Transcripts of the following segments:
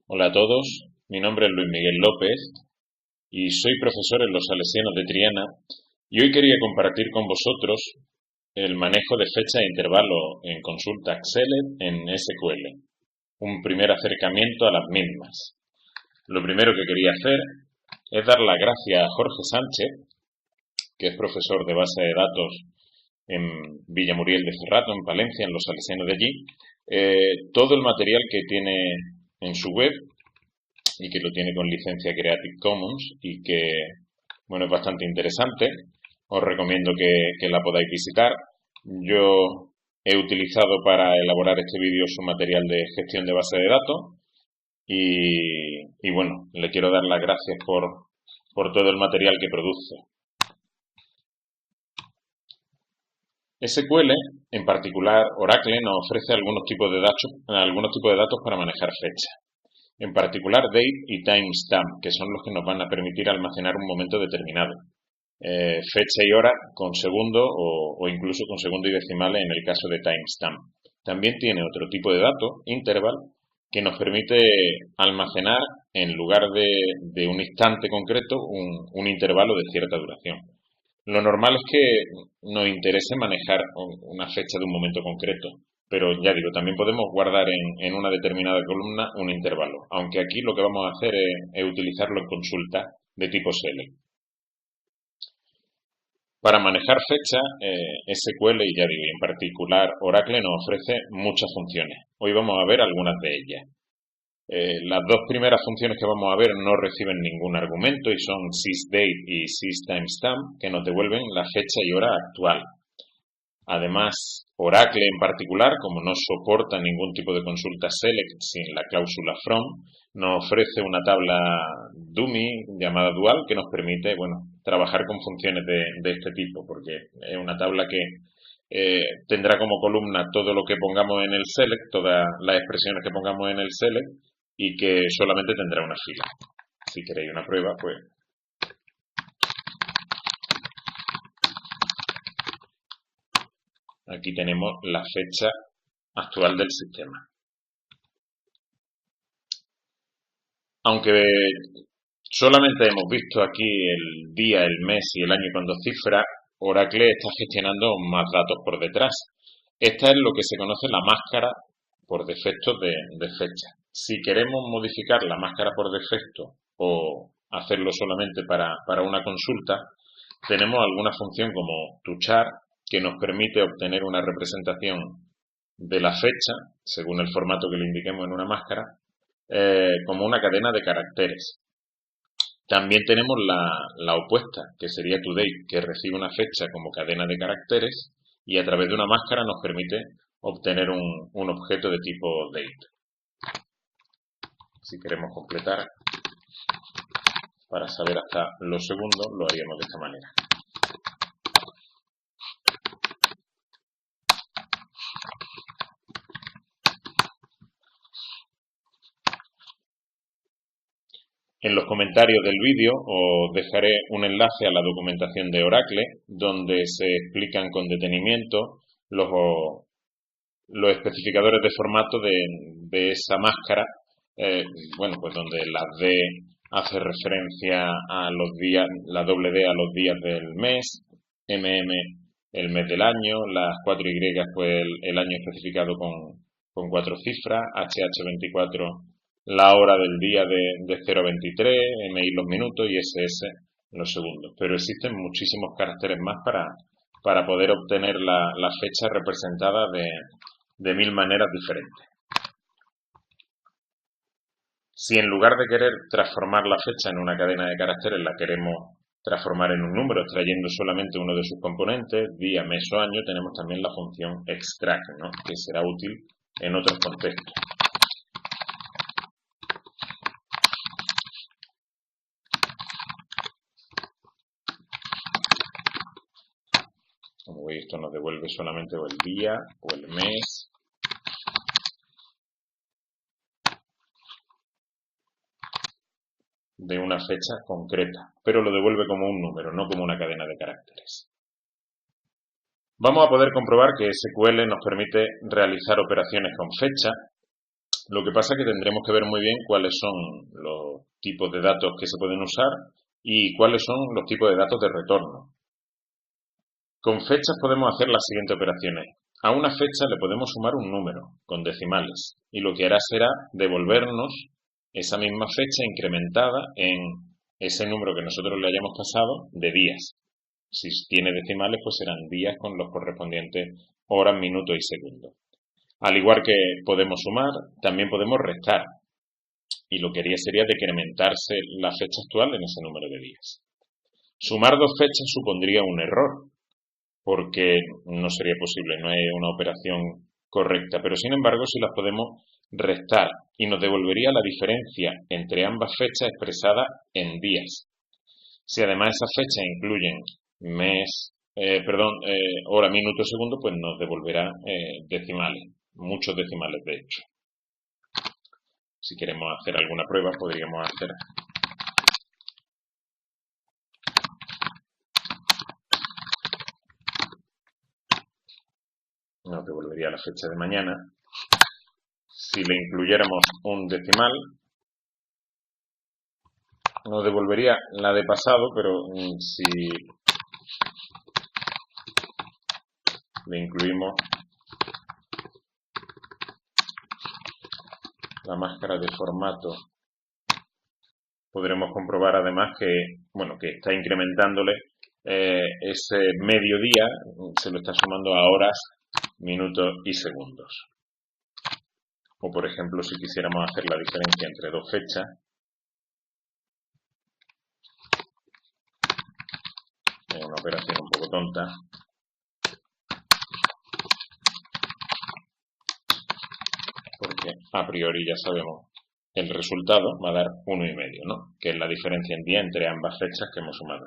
Hola a todos, mi nombre es Luis Miguel López y soy profesor en los Salesianos de Triana y hoy quería compartir con vosotros el manejo de fecha e intervalo en consulta Excel en SQL, un primer acercamiento a las mismas. Lo primero que quería hacer es dar las gracias a Jorge Sánchez, que es profesor de base de datos en Villamuriel de Cerrato, en Palencia, en los Salesianos de allí. Todo el material que tiene en su web y que lo tiene con licencia Creative Commons y que, bueno, es bastante interesante. Os recomiendo que la podáis visitar. Yo he utilizado para elaborar este vídeo su material de gestión de base de datos y bueno, le quiero dar las gracias por todo el material que produce. SQL, en particular Oracle, nos ofrece algunos tipos de datos para manejar fechas. En particular date y timestamp, que son los que nos van a permitir almacenar un momento determinado. Fecha y hora con segundo o incluso con segundo y decimales en el caso de timestamp. También tiene otro tipo de dato, interval, que nos permite almacenar en lugar de un instante concreto un intervalo de cierta duración. Lo normal es que nos interese manejar una fecha de un momento concreto, pero ya digo, también podemos guardar en una determinada columna un intervalo, aunque aquí lo que vamos a hacer es utilizarlo en consulta de tipo SQL. Para manejar fecha, SQL y ya digo, en particular Oracle nos ofrece muchas funciones. Hoy vamos a ver algunas de ellas. Las dos primeras funciones que vamos a ver no reciben ningún argumento y son sysdate y systimestamp, que nos devuelven la fecha y hora actual. Además, Oracle en particular, como no soporta ningún tipo de consulta select sin la cláusula from, nos ofrece una tabla dummy llamada dual que nos permite, bueno, trabajar con funciones de este tipo, porque es una tabla que tendrá como columna todo lo que pongamos en el select, todas las expresiones que pongamos en el select, y que solamente tendrá una fila. Si queréis una prueba, pues aquí tenemos la fecha actual del sistema. Aunque solamente hemos visto aquí el día, el mes y el año con dos cifras, Oracle está gestionando más datos por detrás. Esta es lo que se conoce la máscara por defecto de fecha. Si queremos modificar la máscara por defecto o hacerlo solamente para una consulta, tenemos alguna función como toChart que nos permite obtener una representación de la fecha, según el formato que le indiquemos en una máscara, como una cadena de caracteres. También tenemos la opuesta, que sería toDate, que recibe una fecha como cadena de caracteres y a través de una máscara nos permite obtener un objeto de tipo date. Si queremos completar, para saber hasta los segundos, lo haríamos de esta manera. En los comentarios del vídeo os dejaré un enlace a la documentación de Oracle, donde se explican con detenimiento los especificadores de formato de esa máscara, bueno, pues donde la D hace referencia a los días, la doble D a los días del mes, MM el mes del año, las 4Y pues el año especificado con 4 cifras, HH24 la hora del día de 0 a 23, MI los minutos y SS los segundos. Pero existen muchísimos caracteres más para poder obtener la fecha representada de 1000 maneras diferentes. Si en lugar de querer transformar la fecha en una cadena de caracteres la queremos transformar en un número extrayendo solamente uno de sus componentes, día, mes o año, tenemos también la función extract, ¿no?, que será útil en otros contextos. Como veis, esto nos devuelve solamente o el día o el mes. De una fecha concreta, pero lo devuelve como un número, no como una cadena de caracteres. Vamos a poder comprobar que SQL nos permite realizar operaciones con fecha Lo que pasa es que tendremos que ver muy bien cuáles son los tipos de datos que se pueden usar y cuáles son los tipos de datos de retorno. Con fechas podemos hacer las siguientes operaciones. A una fecha le podemos sumar un número con decimales y lo que hará será devolvernos esa misma fecha incrementada en ese número que nosotros le hayamos pasado de días. Si tiene decimales, pues serán días con los correspondientes horas, minutos y segundos. Al igual que podemos sumar, también podemos restar. Y lo que haría sería decrementarse la fecha actual en ese número de días. Sumar dos fechas supondría un error, porque no sería posible, no es una operación correcta, pero sin embargo sí las podemos restar y nos devolvería la diferencia entre ambas fechas expresada en días. Si además esas fechas incluyen hora, minuto, segundo, pues nos devolverá decimales, muchos decimales de hecho. Si queremos hacer alguna prueba podríamos hacer nos devolvería la fecha de mañana. Si le incluyéramos un decimal, nos devolvería la de pasado, pero si le incluimos la máscara de formato, podremos comprobar además que está incrementándole ese mediodía, se lo está sumando a horas, minutos y segundos. O por ejemplo, si quisiéramos hacer la diferencia entre dos fechas, es una operación un poco tonta, porque a priori ya sabemos el resultado va a dar 1,5, ¿no? Que es la diferencia en día entre ambas fechas que hemos sumado.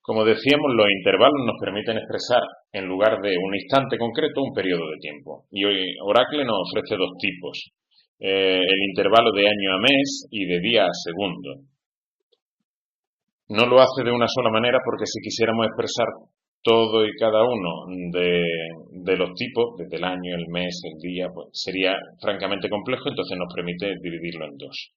Como decíamos, los intervalos nos permiten expresar, en lugar de un instante concreto, un periodo de tiempo. Y hoy Oracle nos ofrece dos tipos. El intervalo de año a mes y de día a segundo. No lo hace de una sola manera porque si quisiéramos expresar todo y cada uno de los tipos, desde el año, el mes, el día, pues sería francamente complejo, entonces nos permite dividirlo en dos.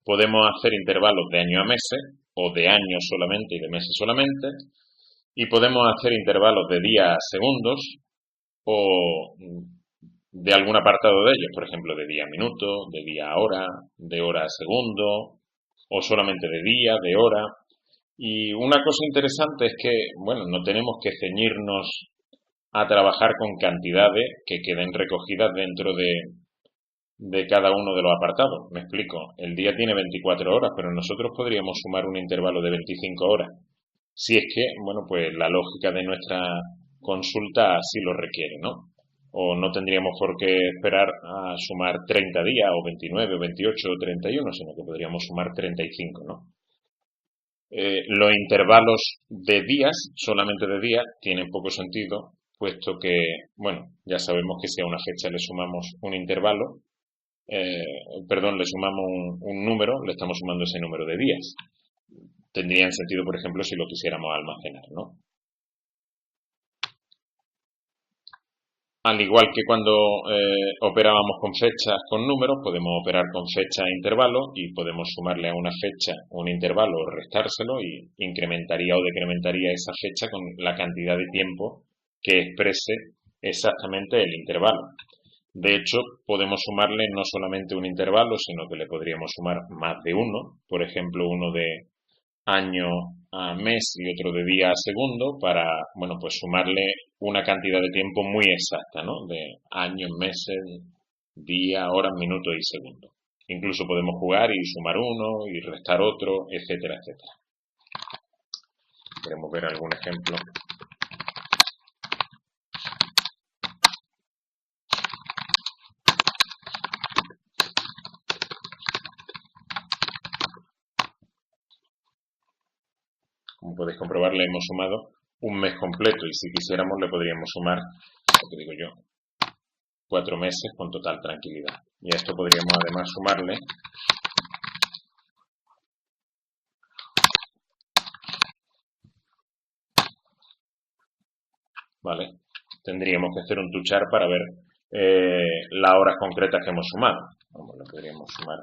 Podemos hacer intervalos de año a meses, o de años solamente y de meses solamente, y podemos hacer intervalos de día a segundos, o de algún apartado de ellos, por ejemplo, de día a minuto, de día a hora, de hora a segundo, o solamente de día, de hora. Y una cosa interesante es que, no tenemos que ceñirnos a trabajar con cantidades que queden recogidas dentro de cada uno de los apartados. Me explico, el día tiene 24 horas, pero nosotros podríamos sumar un intervalo de 25 horas. Si es que, pues la lógica de nuestra consulta así lo requiere, ¿no? O no tendríamos por qué esperar a sumar 30 días, o 29, o 28, o 31, sino que podríamos sumar 35, ¿no? Los intervalos de días, solamente de días, tienen poco sentido, puesto que, ya sabemos que si a una fecha le sumamos un intervalo, le sumamos un número, le estamos sumando ese número de días. Tendrían sentido, por ejemplo, si lo quisiéramos almacenar, ¿no? Al igual que cuando operábamos con fechas con números, podemos operar con fecha e intervalo y podemos sumarle a una fecha un intervalo o restárselo y incrementaría o decrementaría esa fecha con la cantidad de tiempo que exprese exactamente el intervalo. De hecho, podemos sumarle no solamente un intervalo, sino que le podríamos sumar más de uno, por ejemplo, uno de año a mes y otro de día a segundo para, sumarle una cantidad de tiempo muy exacta, ¿no? De años, meses, día, horas, minutos y segundos. Incluso podemos jugar y sumar uno y restar otro, etcétera, etcétera. Queremos ver algún ejemplo. Como podéis comprobar, le hemos sumado un mes completo y si quisiéramos le podríamos sumar, lo que digo yo, 4 meses con total tranquilidad. Y a esto podríamos además sumarle tendríamos que hacer un tuchar para ver las horas concretas que hemos sumado. Vamos, lo podríamos sumar.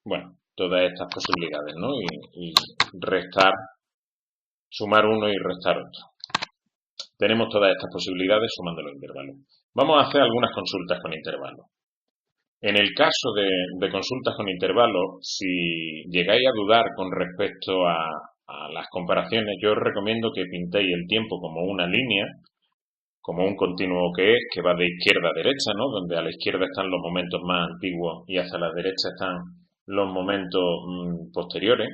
Bueno, todas estas posibilidades, ¿no? Y restar, sumar uno y restar otro. Tenemos todas estas posibilidades sumando los intervalos. Vamos a hacer algunas consultas con intervalos. En el caso de consultas con intervalos, si llegáis a dudar con respecto a las comparaciones, yo os recomiendo que pintéis el tiempo como una línea, como un continuo que va de izquierda a derecha, ¿no? Donde a la izquierda están los momentos más antiguos y hacia la derecha están los momentos posteriores.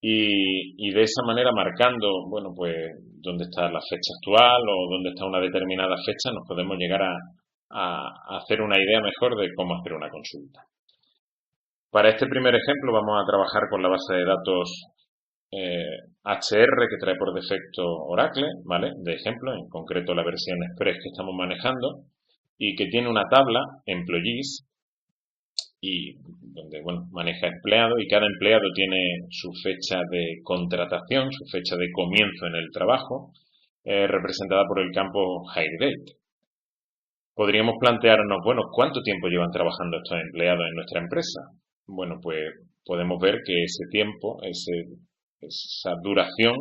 Y de esa manera marcando, bueno, pues dónde está la fecha actual o dónde está una determinada fecha, nos podemos llegar a hacer una idea mejor de cómo hacer una consulta. Para este primer ejemplo vamos a trabajar con la base de datos HR que trae por defecto Oracle, ¿vale? De ejemplo, en concreto la versión Express que estamos manejando y que tiene una tabla, Employees, y donde, bueno, maneja empleados y cada empleado tiene su fecha de contratación, su fecha de comienzo en el trabajo, representada por el campo Hire Date. Podríamos plantearnos, bueno, ¿cuánto tiempo llevan trabajando estos empleados en nuestra empresa? Bueno, pues podemos ver que ese tiempo, esa duración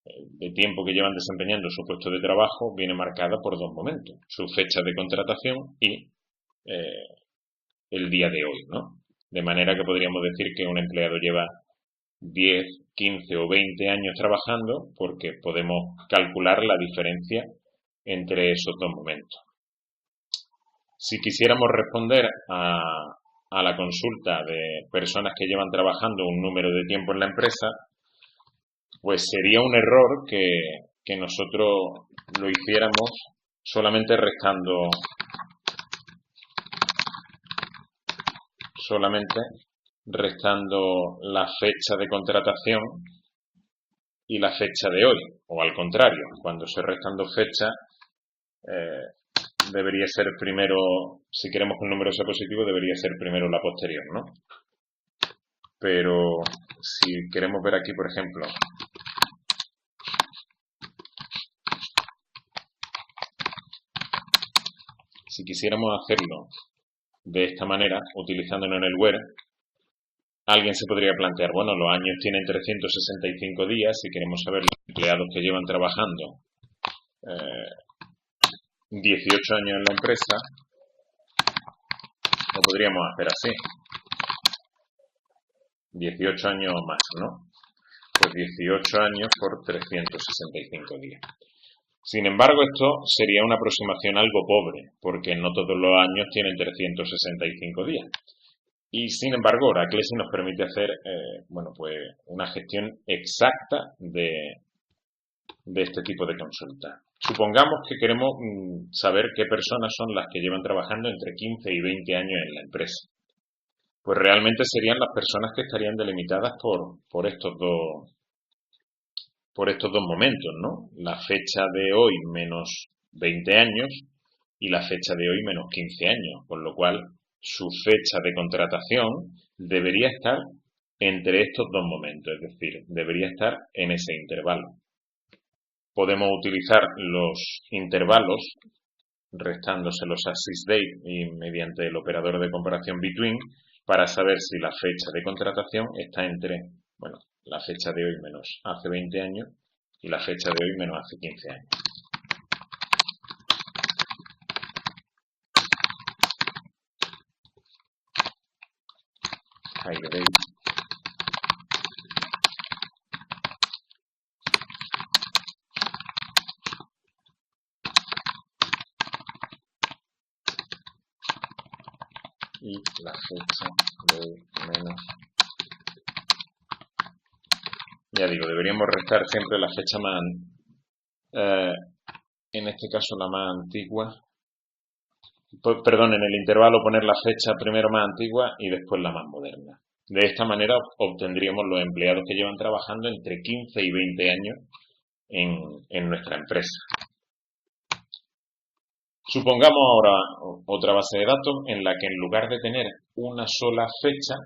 de tiempo que llevan desempeñando su puesto de trabajo viene marcada por dos momentos, su fecha de contratación y el día de hoy, ¿no? De manera que podríamos decir que un empleado lleva 10, 15 o 20 años trabajando porque podemos calcular la diferencia entre esos dos momentos. Si quisiéramos responder a la consulta de personas que llevan trabajando un número de tiempo en la empresa, pues sería un error que nosotros lo hiciéramos solamente restando la fecha de contratación y la fecha de hoy, o al contrario, cuando se restan dos fechas, debería ser primero, si queremos que un número sea positivo, debería ser primero la posterior, ¿no? Pero si queremos ver aquí, por ejemplo, si quisiéramos hacerlo de esta manera, utilizándolo en el where, alguien se podría plantear, bueno, los años tienen 365 días, si queremos saber los empleados que llevan trabajando 18 años en la empresa, lo podríamos hacer así. 18 años más, ¿no? Pues 18 años por 365 días. Sin embargo, esto sería una aproximación algo pobre, porque no todos los años tienen 365 días. Y sin embargo, Oracle sí nos permite hacer, bueno, pues una gestión exacta de este tipo de consulta. Supongamos que queremos saber qué personas son las que llevan trabajando entre 15 y 20 años en la empresa. Pues realmente serían las personas que estarían delimitadas por estos dos momentos, ¿no? La fecha de hoy menos 20 años y la fecha de hoy menos 15 años, con lo cual su fecha de contratación debería estar entre estos dos momentos, es decir, debería estar en ese intervalo. Podemos utilizar los intervalos restándoselos a sysdate y mediante el operador de comparación between para saber si la fecha de contratación está entre, bueno, la fecha de hoy menos hace 20 años y la fecha de hoy menos hace 15 años. Ahí veréis. Y la fecha de hoy menos. Ya digo, deberíamos restar siempre la fecha más, en este caso la más antigua, perdón, en el intervalo poner la fecha primero más antigua y después la más moderna. De esta manera obtendríamos los empleados que llevan trabajando entre 15 y 20 años en nuestra empresa. Supongamos ahora otra base de datos en la que en lugar de tener una sola fecha,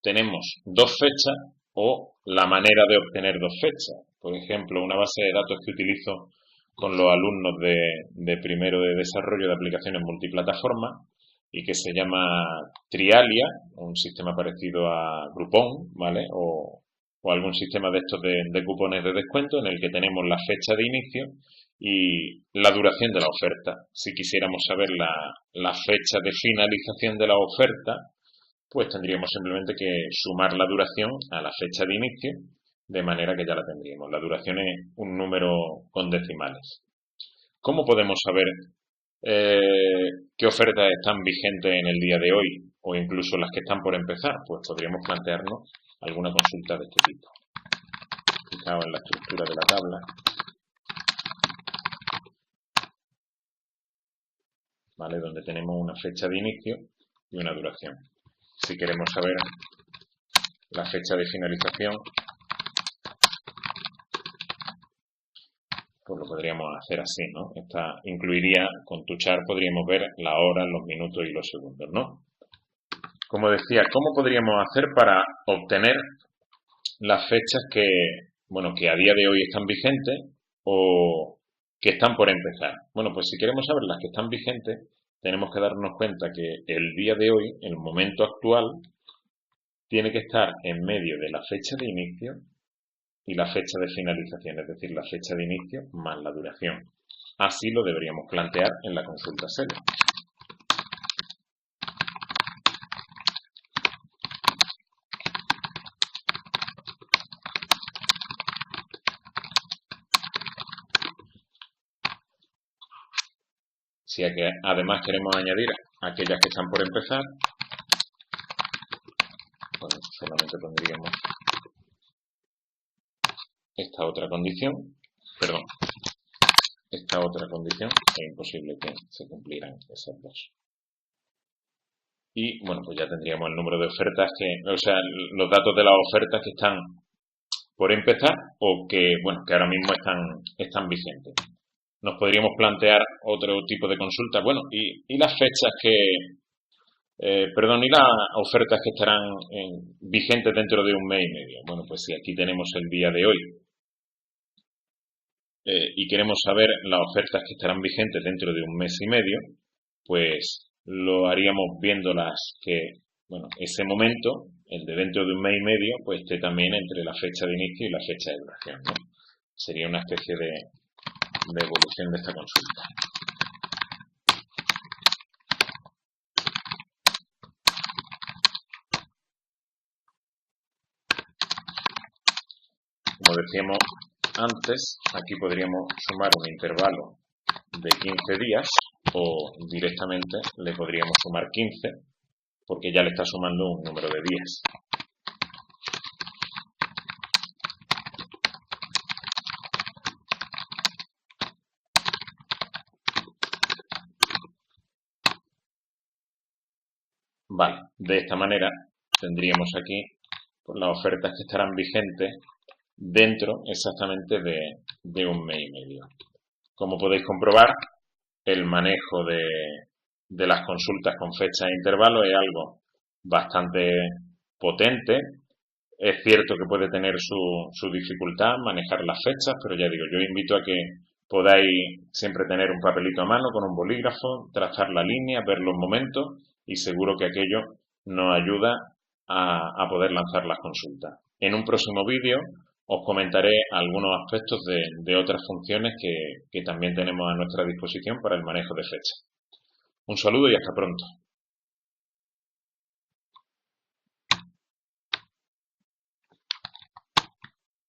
tenemos dos fechas o la manera de obtener dos fechas. Por ejemplo, una base de datos que utilizo con los alumnos de primero de desarrollo de aplicaciones multiplataforma y que se llama Trialia, un sistema parecido a Groupon, ¿vale? O algún sistema de estos de cupones de descuento en el que tenemos la fecha de inicio y la duración de la oferta. Si quisiéramos saber la fecha de finalización de la oferta, pues tendríamos simplemente que sumar la duración a la fecha de inicio, de manera que ya la tendríamos. La duración es un número con decimales. ¿Cómo podemos saber qué ofertas están vigentes en el día de hoy o incluso las que están por empezar? Pues podríamos plantearnos alguna consulta de este tipo. Fijaos en la estructura de la tabla. ¿Vale? Donde tenemos una fecha de inicio y una duración. Si queremos saber la fecha de finalización, pues lo podríamos hacer así, ¿no? Esta incluiría, con Tuchar podríamos ver la hora, los minutos y los segundos, ¿no? Como decía, ¿cómo podríamos hacer para obtener las fechas que a día de hoy están vigentes o que están por empezar? Bueno, pues si queremos saber las que están vigentes, tenemos que darnos cuenta que el día de hoy, el momento actual, tiene que estar en medio de la fecha de inicio y la fecha de finalización, es decir, la fecha de inicio más la duración. Así lo deberíamos plantear en la consulta SELO. Si además queremos añadir aquellas que están por empezar, pues solamente pondríamos esta otra condición, es imposible que se cumplieran esas dos. Y bueno, pues ya tendríamos el número de ofertas los datos de las ofertas que están por empezar o que ahora mismo están vigentes. Nos podríamos plantear otro tipo de consulta. Bueno, y las fechas y las ofertas que estarán vigentes dentro de un mes y medio. Bueno, pues si aquí tenemos el día de hoy y queremos saber las ofertas que estarán vigentes dentro de un mes y medio, pues lo haríamos viendo ese momento, el de dentro de un mes y medio, pues esté también entre la fecha de inicio y la fecha de duración, ¿no? Sería una especie de evolución de esta consulta. Como decíamos antes, aquí podríamos sumar un intervalo de 15 días o directamente le podríamos sumar 15 porque ya le está sumando un número de días. Vale, de esta manera tendríamos aquí las ofertas que estarán vigentes dentro exactamente de un mes y medio. Como podéis comprobar, el manejo de las consultas con fecha e intervalo es algo bastante potente. Es cierto que puede tener su dificultad manejar las fechas, pero ya digo, yo invito a que podáis siempre tener un papelito a mano con un bolígrafo, trazar la línea, ver los momentos y seguro que aquello nos ayuda a poder lanzar las consultas. En un próximo vídeo os comentaré algunos aspectos de otras funciones que también tenemos a nuestra disposición para el manejo de fechas. Un saludo y hasta pronto.